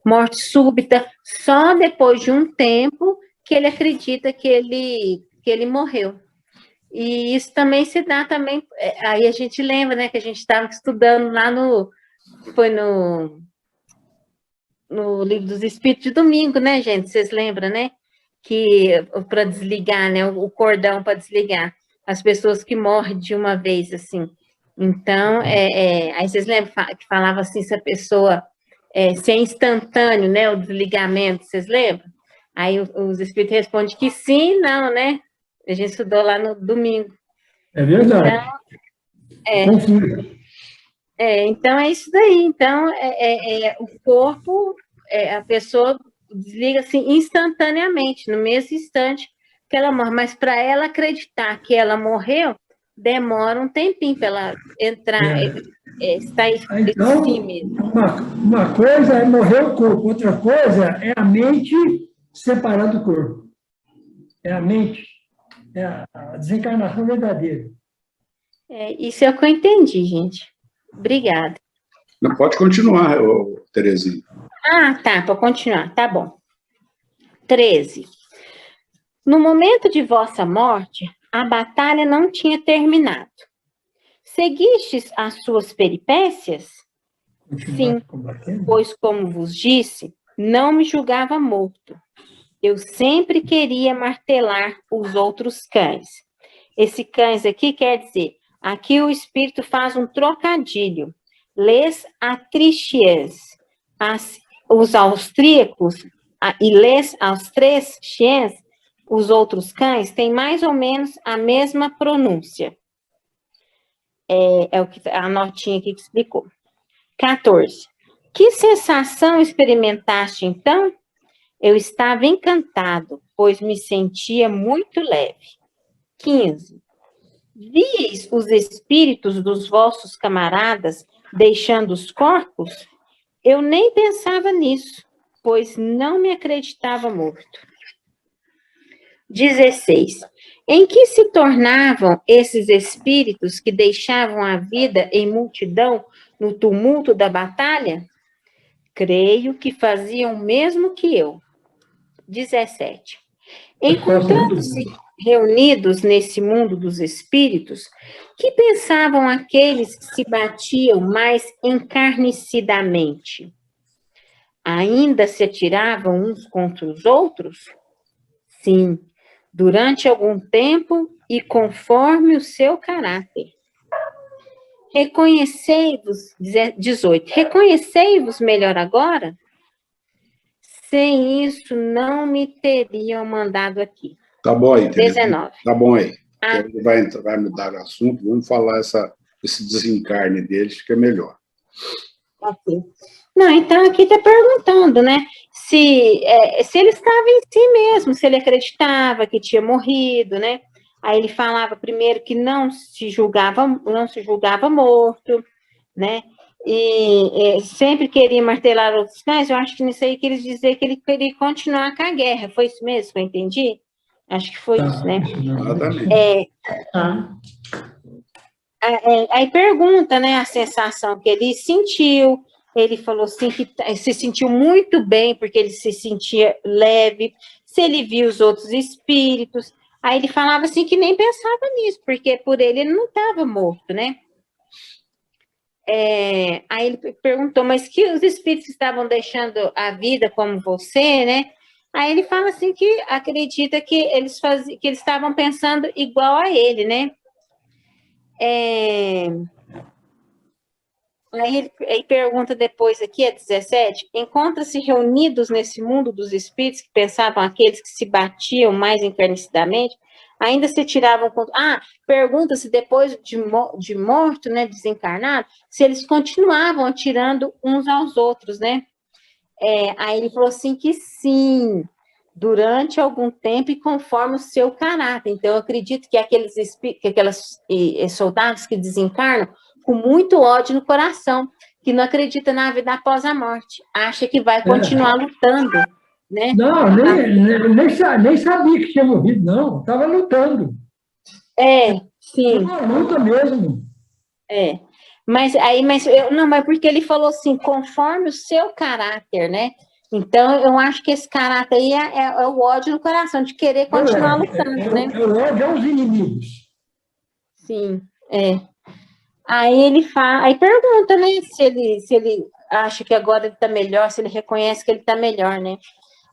morte súbita, só depois de um tempo que ele acredita que ele morreu. E isso também se dá também, aí a gente lembra, né, que a gente estava estudando lá no Livro dos Espíritos de domingo, né, gente? Vocês lembram, né? Que para desligar, né, o cordão para desligar, as pessoas que morrem de uma vez, assim. Então, aí vocês lembram que falava assim, se a pessoa, se é instantâneo, né, o desligamento, vocês lembram? Aí os Espíritos respondem que sim, não, né? A gente estudou lá no domingo. É verdade. Então, é isso daí. Então, o corpo, a pessoa desliga assim instantaneamente, no mesmo instante que ela morre. Mas para ela acreditar que ela morreu, demora um tempinho para ela entrar, estar então, em si mesmo. Uma coisa é morrer o corpo, outra coisa é a mente separar do corpo. É a mente, é a desencarnação verdadeira. Isso é o que eu entendi, gente. Obrigada. Não, pode continuar, Terezinha. Ah, tá, para continuar, tá bom. 13. No momento de vossa morte, a batalha não tinha terminado. Seguistes as suas peripécias? Sim, pois, como vos disse, não me julgava morto. Eu sempre queria martelar os outros cães. Esse cães aqui quer dizer, aqui o espírito faz um trocadilho. Les Autrichiens, os austríacos, e les Autrichiens, os outros cães, têm mais ou menos a mesma pronúncia. É o que a notinha aqui que explicou. 14. Que sensação experimentaste, então? Eu estava encantado, pois me sentia muito leve. 15. Vieis os espíritos dos vossos camaradas deixando os corpos? Eu nem pensava nisso, pois não me acreditava morto. 16. Em que se tornavam esses espíritos que deixavam a vida em multidão no tumulto da batalha? Creio que faziam o mesmo que eu. 17. Encontrando-se reunidos nesse mundo dos espíritos, que pensavam aqueles que se batiam mais encarnicidamente? Ainda se atiravam uns contra os outros? Sim, durante algum tempo e conforme o seu caráter. Reconhecei-vos, 18, reconhecei-vos melhor agora? Sem isso, não me teriam mandado aqui. Tá bom aí, Tereza. 19. Tá bom aí. Ele vai mudar o assunto, vamos falar esse desencarne deles, que é melhor. Ok. Não, então aqui está perguntando, né? Se ele estava em si mesmo, se ele acreditava que tinha morrido, né? Aí ele falava primeiro que não se julgava morto, né? E sempre queria martelar outros cães. Eu acho que nisso aí queria dizer que ele queria continuar com a guerra. Foi isso mesmo que eu entendi? Acho que foi isso, né? Exatamente. Aí pergunta, né, a sensação que ele sentiu. Ele falou assim que se sentiu muito bem, porque ele se sentia leve, se ele viu os outros espíritos. Aí ele falava assim que nem pensava nisso, porque por ele não estava morto, né? Aí ele perguntou, mas que os espíritos estavam deixando a vida como você, né? Aí ele fala assim que acredita que eles estavam pensando igual a ele, né? Aí pergunta depois aqui, 17, encontra-se reunidos nesse mundo dos espíritos que pensavam aqueles que se batiam mais encarnicidamente, ainda se tiravam... pergunta se depois de morto, né, desencarnado, se eles continuavam atirando uns aos outros, né? Aí ele falou assim que sim, durante algum tempo e conforme o seu caráter. Então, eu acredito que aqueles soldados que desencarnam com muito ódio no coração, que não acredita na vida após a morte, acha que vai continuar lutando, né? Não, nem sabia que tinha morrido, não. Estava lutando. Sim. Uma luta mesmo. Mas porque ele falou assim, conforme o seu caráter, né? Então, eu acho que esse caráter aí é o ódio no coração, de querer continuar lutando, né? É o ódio aos inimigos. Sim, Aí pergunta, né, se ele acha que agora ele está melhor, se ele reconhece que ele está melhor, né?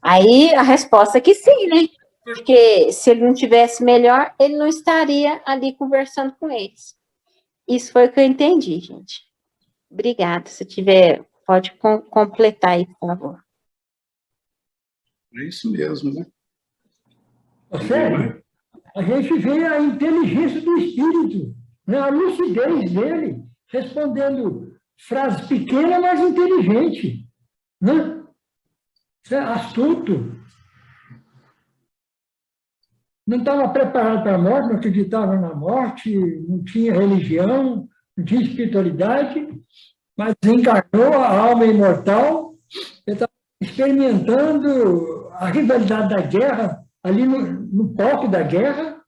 Aí a resposta é que sim, né? Porque se ele não tivesse melhor, ele não estaria ali conversando com eles. Isso foi o que eu entendi, gente. Obrigada. Se tiver, pode completar aí, por favor. É isso mesmo, né? Sério? A gente vê a inteligência do espírito, né? A lucidez dele, respondendo frases pequenas, mas inteligente, né? Astuto. Não estava preparado para a morte, não acreditava na morte, não tinha religião, não tinha espiritualidade, mas encarnou a alma imortal, ele estava experimentando a rivalidade da guerra, ali no palco da guerra.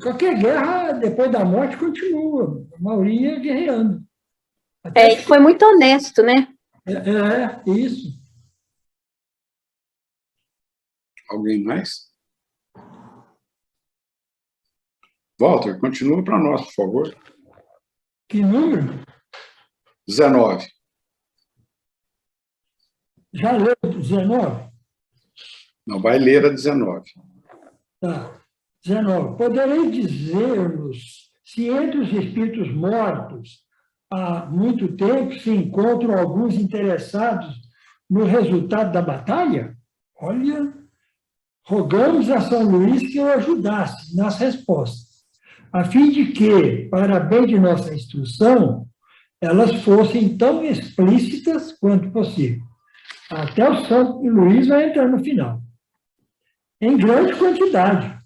Qualquer guerra, depois da morte, continua, a maioria guerreando. Ele foi muito honesto, né? Isso. Alguém mais? Walter, continua para nós, por favor. Que número? 19. Já leu 19? Não, vai ler a 19. Tá. 19. Poderei dizer-nos se entre os espíritos mortos há muito tempo se encontram alguns interessados no resultado da batalha? Olha, rogamos a São Luís que o ajudasse nas respostas, a fim de que, para bem de nossa instrução, elas fossem tão explícitas quanto possível. Até o São Luís vai entrar no final. Em grande quantidade.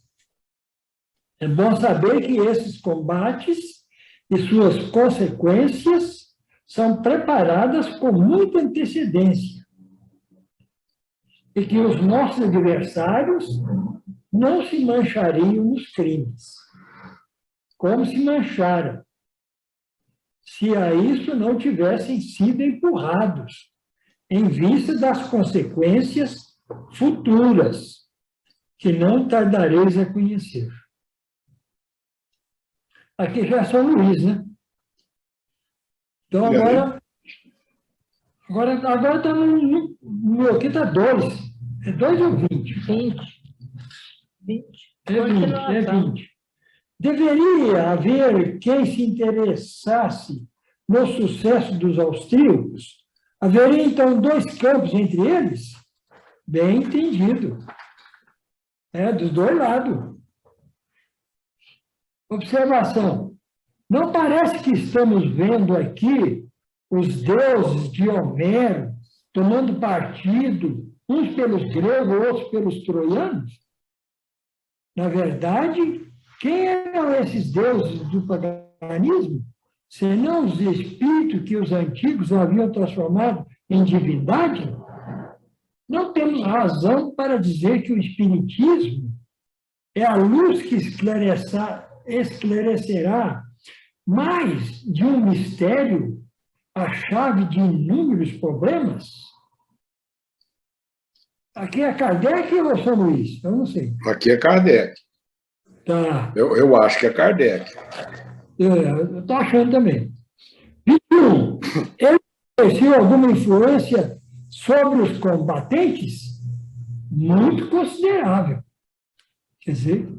É bom saber que esses combates e suas consequências são preparadas com muita antecedência e que os nossos adversários não se manchariam nos crimes, como se mancharam, se a isso não tivessem sido empurrados, em vista das consequências futuras, que não tardareis a conhecer. Aqui já é São Luís, né? Então, agora está no meu aqui está 2. É 2 ou 20? 20. É 20. Deveria haver quem se interessasse no sucesso dos austríacos? Haveria, então, 2 campos entre eles? Bem entendido. Dos 2 lados. Observação. Não parece que estamos vendo aqui os deuses de Homero tomando partido, uns pelos gregos, outros pelos troianos? Na verdade, quem eram esses deuses do paganismo? Senão os espíritos que os antigos haviam transformado em divindade? Não temos razão para dizer que o espiritismo é a luz que esclarecerá mais de um mistério a chave de inúmeros problemas? Aqui é Kardec ou São Luís? Eu não sei. Aqui é Kardec. Tá. Eu acho que é Kardec. Eu estou achando também. 21. Ele exerceu alguma influência sobre os combatentes? Muito considerável. Quer dizer,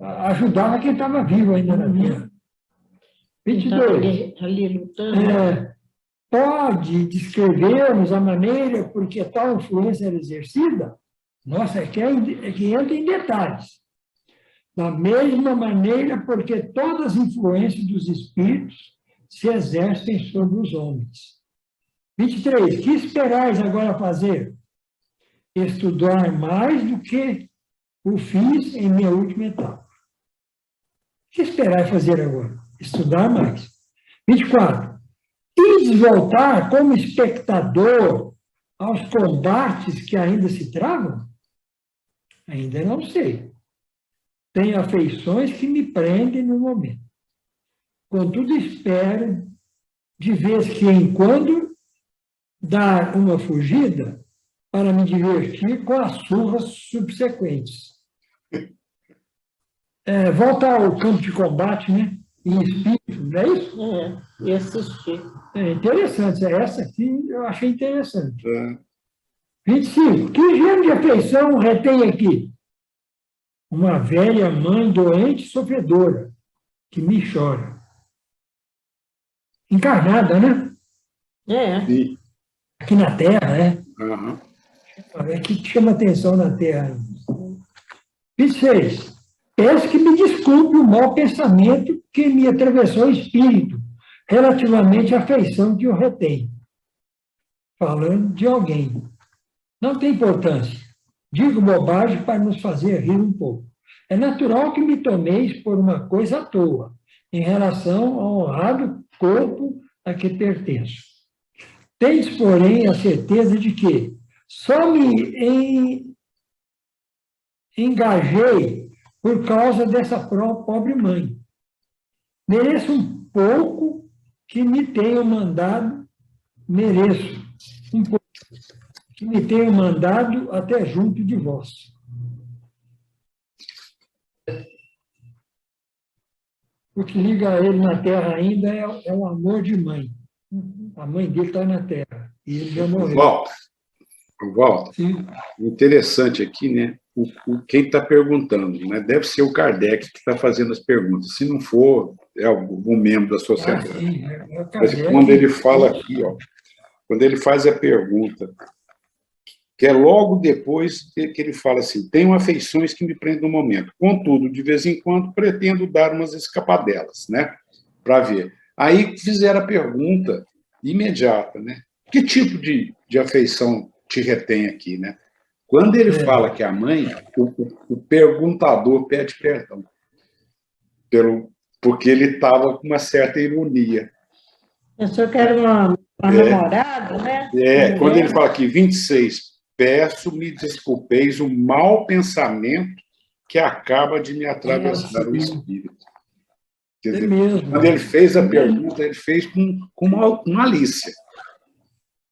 ajudava quem estava vivo ainda na guerra. 22. Ali lutando. Pode descrevermos a maneira por que tal influência era exercida? Nossa, é que entra em detalhes. Da mesma maneira porque todas as influências dos espíritos se exercem sobre os homens. 23. Que esperais agora fazer? Estudar mais do que o fiz em minha última etapa. O que esperais fazer agora? Estudar mais. 24. E voltar como espectador aos combates que ainda se travam? Ainda não sei. Tenho afeições que me prendem no momento. Contudo, espero, de vez que em quando, dar uma fugida para me divertir com as surras subsequentes. Volta ao campo de combate, né? Em espírito, não é isso? E assistir. É interessante. Essa aqui eu achei interessante. 25. Que gênero de afeição retém aqui? Uma velha mãe doente e sofredora, que me chora. Encarnada, né? Sim. Aqui na Terra, né? Uhum. É que chama atenção na Terra. 26. Peço que me desculpe o mau pensamento que me atravessou o espírito, relativamente à afeição que eu retenho. Falando de alguém. Não tem importância. Digo bobagem para nos fazer rir um pouco. É natural que me tomeis por uma coisa à toa, em relação ao honrado corpo a que pertenço. Tendes, porém, a certeza de que só me engajei por causa dessa pobre mãe. Mereço um pouco que me tenham mandado, mereço um pouco que me tenham mandado até junto de vós. O que liga ele na Terra ainda é o amor de mãe. A mãe dele está na Terra e ele já morreu. Walter, interessante aqui, né? Quem está perguntando, né? Deve ser o Kardec que está fazendo as perguntas. Se não for, é algum membro da sociedade. Sim, Mas quando ele fala aqui, quando ele faz a pergunta, que é logo depois que ele fala assim, tenho afeições que me prendem no momento. Contudo, de vez em quando, pretendo dar umas escapadelas, né? Para ver. Aí fizeram a pergunta imediata, né? Que tipo de afeição te retém aqui, né? Quando ele fala que a mãe, o perguntador pede perdão, porque ele estava com uma certa ironia. Eu só quero uma namorada, né? Quando ele fala aqui, 26, peço, me desculpeis o mau pensamento que acaba de me atravessar o espírito. Quer dizer, quando ele fez a pergunta, ele fez com malícia.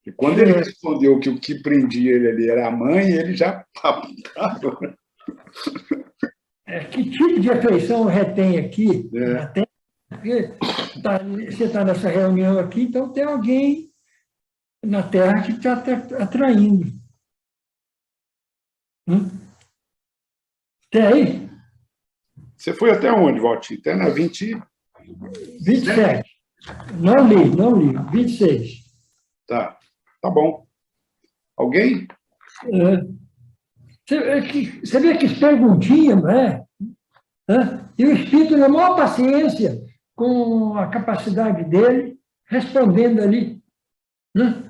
E quando ele respondeu que o que prendia ele ali era a mãe, ele já apontava. Que tipo de afeição retém aqui? Porque você está nessa reunião aqui, então tem alguém na Terra que está atraindo. Tem aí? Você foi até onde, Valtinho? Até na 27. Não li. 26. Tá bom. Alguém? Você vê que perguntinha, não é? E o Espírito, na maior paciência, com a capacidade dele, respondendo ali. Né?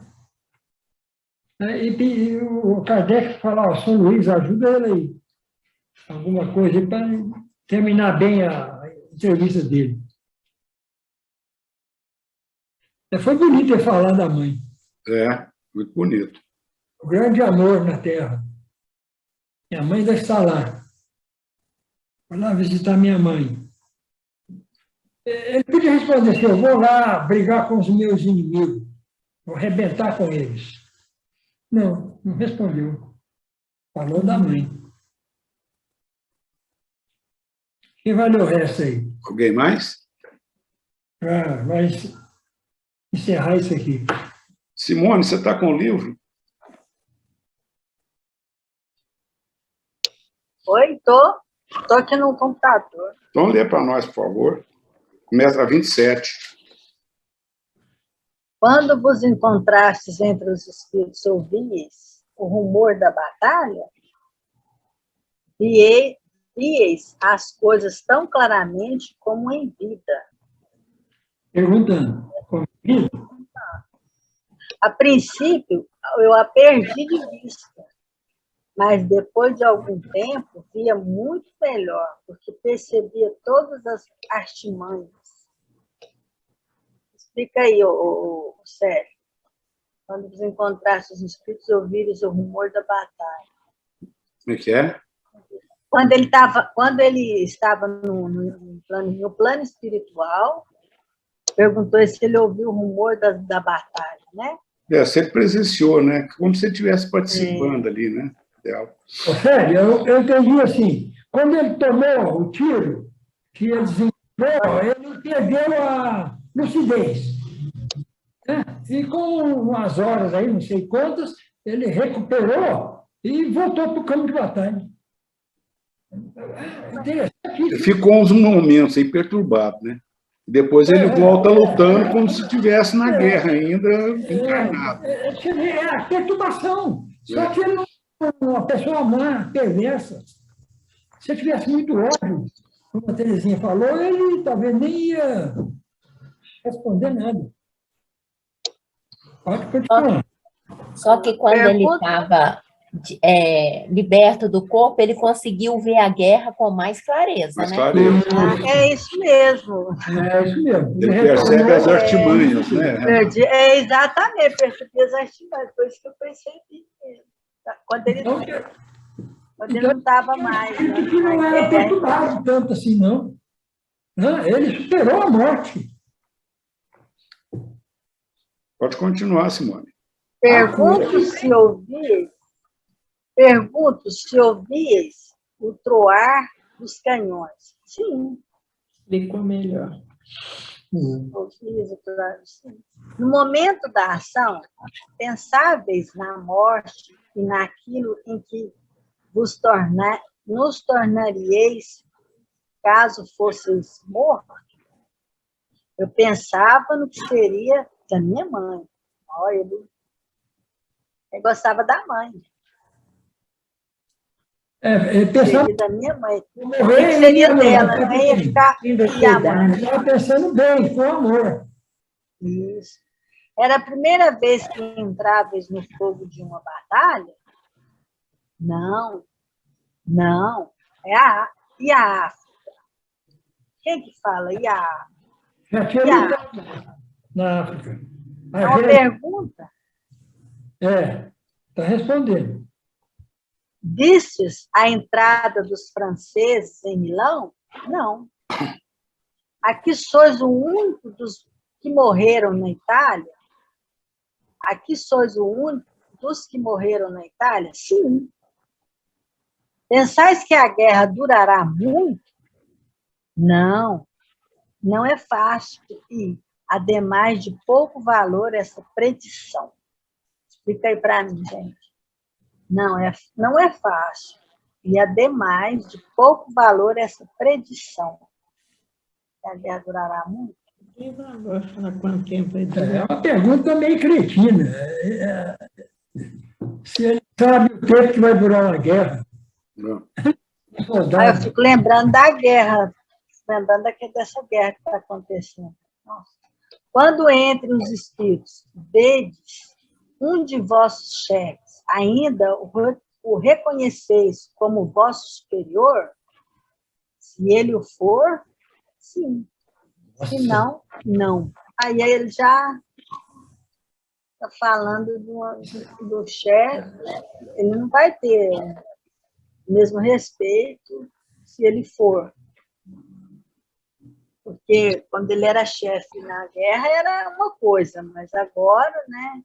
E o Kardec falava, São Luís, ajuda ele aí. Alguma coisa para terminar bem a entrevista dele. Foi bonito ele falar da mãe. Muito bonito. O grande amor na Terra. Minha mãe ainda está lá. Vou lá visitar minha mãe. Ele podia responder assim, eu vou lá brigar com os meus inimigos, vou arrebentar com eles. Não respondeu. Falou da mãe. Quem vai ler o resto aí? Alguém mais? Vai encerrar isso aqui. Simone, você está com o livro? Oi, estou aqui no computador. Então, lê para nós, por favor. Começa a 27. Quando vos encontrastes entre os espíritos, ouvíeis o rumor da batalha? Vieis as coisas tão claramente como em vida. Perguntando. A princípio, eu a perdi de vista, mas depois de algum tempo, via muito melhor, porque percebia todas as artimanhas. Explica aí, Sérgio. Quando vos encontraste os espíritos, ouvires o rumor da batalha. Como é que é? Quando ele estava no plano espiritual, perguntou se ele ouviu o rumor da batalha, né? Se ele presenciou, né? Como se ele estivesse participando ali, né? Sério, eu entendi assim, quando ele tomou o tiro, que ele desenvolveu, ele perdeu a lucidez. Né? E com umas horas aí, não sei quantas, ele recuperou e voltou para o campo de batalha. Ele ficou uns momentos aí perturbado, né? Depois ele volta lutando como se estivesse na guerra ainda, encarnado. É a perturbação. Só que ele não é uma pessoa má, perversa. Se ele tivesse muito ódio, como a Terezinha falou, ele talvez nem ia responder nada. Pode continuar. Só que quando ele estava liberto do corpo, ele conseguiu ver a guerra com mais clareza, né? É isso mesmo. É isso mesmo. Ele percebe as artimanhas, né? Exatamente, percebi as artimanhas, foi isso que eu percebi mesmo. Quando ele não estava mais. Ele não era perturbado tanto assim, não. Ele superou a morte. Pode continuar, Simone. Pergunto se ouvíeis o troar dos canhões. Sim. Explicou melhor. Ouvíeis o troar, sim. No momento da ação, pensáveis na morte e naquilo em que nos tornaríeis caso fosseis mortos. Eu pensava no que seria da minha mãe. Olha, ele gostava da mãe. Pensando da minha mãe. O que seria dela? Ia ficar estava pensando bem, com amor. Isso. Era a primeira vez que entravas no fogo de uma batalha? Não. E a África? Quem que fala? E a África? Já tinha lutado na África. É uma pergunta? Está respondendo. Vistes a entrada dos franceses em Milão? Não. Aqui sois o único dos que morreram na Itália? Aqui sois o único dos que morreram na Itália? Sim. Pensais que a guerra durará muito? Não. Não é fácil e, ademais de pouco valor, essa predição. Explica aí para mim, gente. Não é fácil. E, ademais, de pouco valor essa predição. A guerra durará muito? Que valor, fala quanto tempo vai É durar? uma pergunta meio cretina. Se ele sabe o tempo que vai durar uma guerra. Não. Aí eu fico lembrando da guerra, lembrando dessa guerra que está acontecendo. Nossa. Quando entre os espíritos, vedes um de vossos chefes, ainda o reconheceis como vosso superior, se ele o for, sim. Se não, não. Aí ele já está falando do chefe, ele não vai ter o mesmo respeito se ele for. Porque quando ele era chefe na guerra era uma coisa, mas agora, né?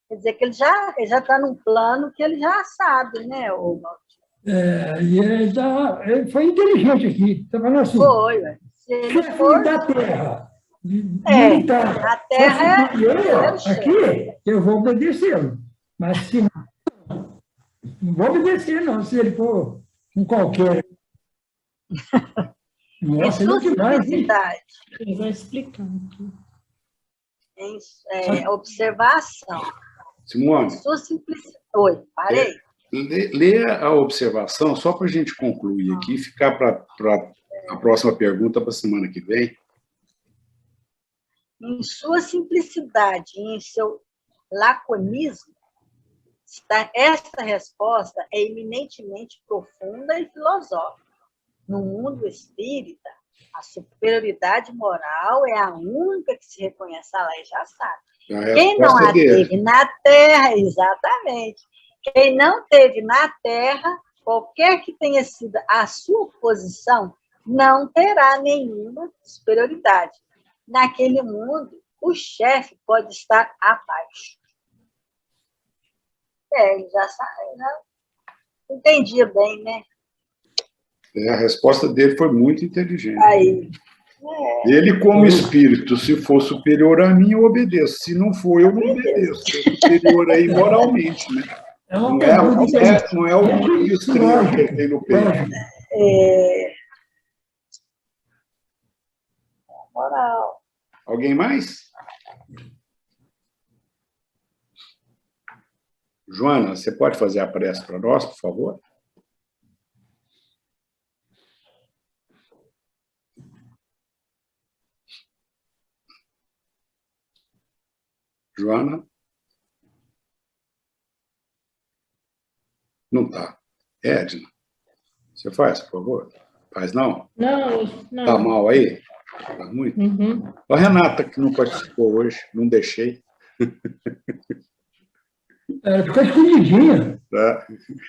Quer dizer que ele já está num plano que ele já sabe, né, o E ele foi inteligente aqui. Está falando assim, foi, se ele for da terra, militar, a terra aqui, eu vou obedecê-lo. Mas se não vou obedecer, não, se ele for um qualquer. Nossa, em simplicidade. Ele vai explicar aqui. Em observação. Simone. Sua simplicidade. Oi, parei. Lê a observação, só para a gente concluir aqui, ficar para a próxima pergunta para a semana que vem. Em sua simplicidade e em seu laconismo, esta resposta é eminentemente profunda e filosófica. No mundo espírita, a superioridade moral é a única que se reconhece. A lei já sabe. Quem não a teve na Terra, exatamente. Quem não teve na Terra, qualquer que tenha sido a sua posição, não terá nenhuma superioridade. Naquele mundo, o chefe pode estar abaixo. Já entendia bem, né? A resposta dele foi muito inteligente. Aí. Ele, como espírito, se for superior a mim, eu obedeço. Se não for, eu não obedeço. É superior aí moralmente, né? Não é o estrela que ele tem no peito. Moral. Alguém mais? Joana, você pode fazer a prece para nós, por favor? Joana? Não está. Edna, você faz, por favor? Faz não? Não. Está mal aí? Está muito? Uhum. A Renata, que não participou hoje, não deixei. Ficou escondidinha.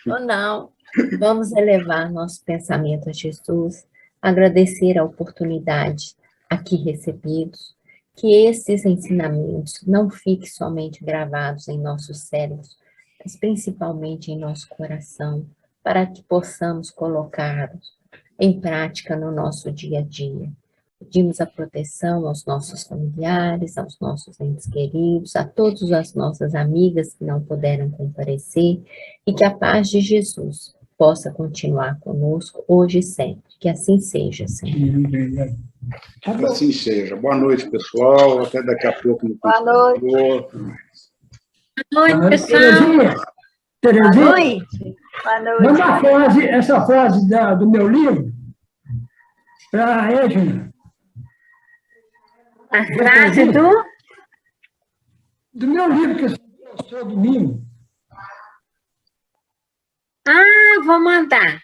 Ou não. Vamos elevar nosso pensamento a Jesus, agradecer a oportunidade aqui recebidos, que esses ensinamentos não fiquem somente gravados em nossos cérebros, mas principalmente em nosso coração, para que possamos colocá-los em prática no nosso dia a dia. Pedimos a proteção aos nossos familiares, aos nossos entes queridos, a todas as nossas amigas que não puderam comparecer, e que a paz de Jesus possa continuar conosco hoje e sempre. Que assim seja, Senhor. Que assim seja. Boa noite, pessoal. Até daqui a pouco no Boa noite. Boa noite, pessoal. Terezinha, Boa noite. Boa noite. Essa frase do meu livro para a Edna. A frase do meu livro que eu postou domingo. Vou mandar.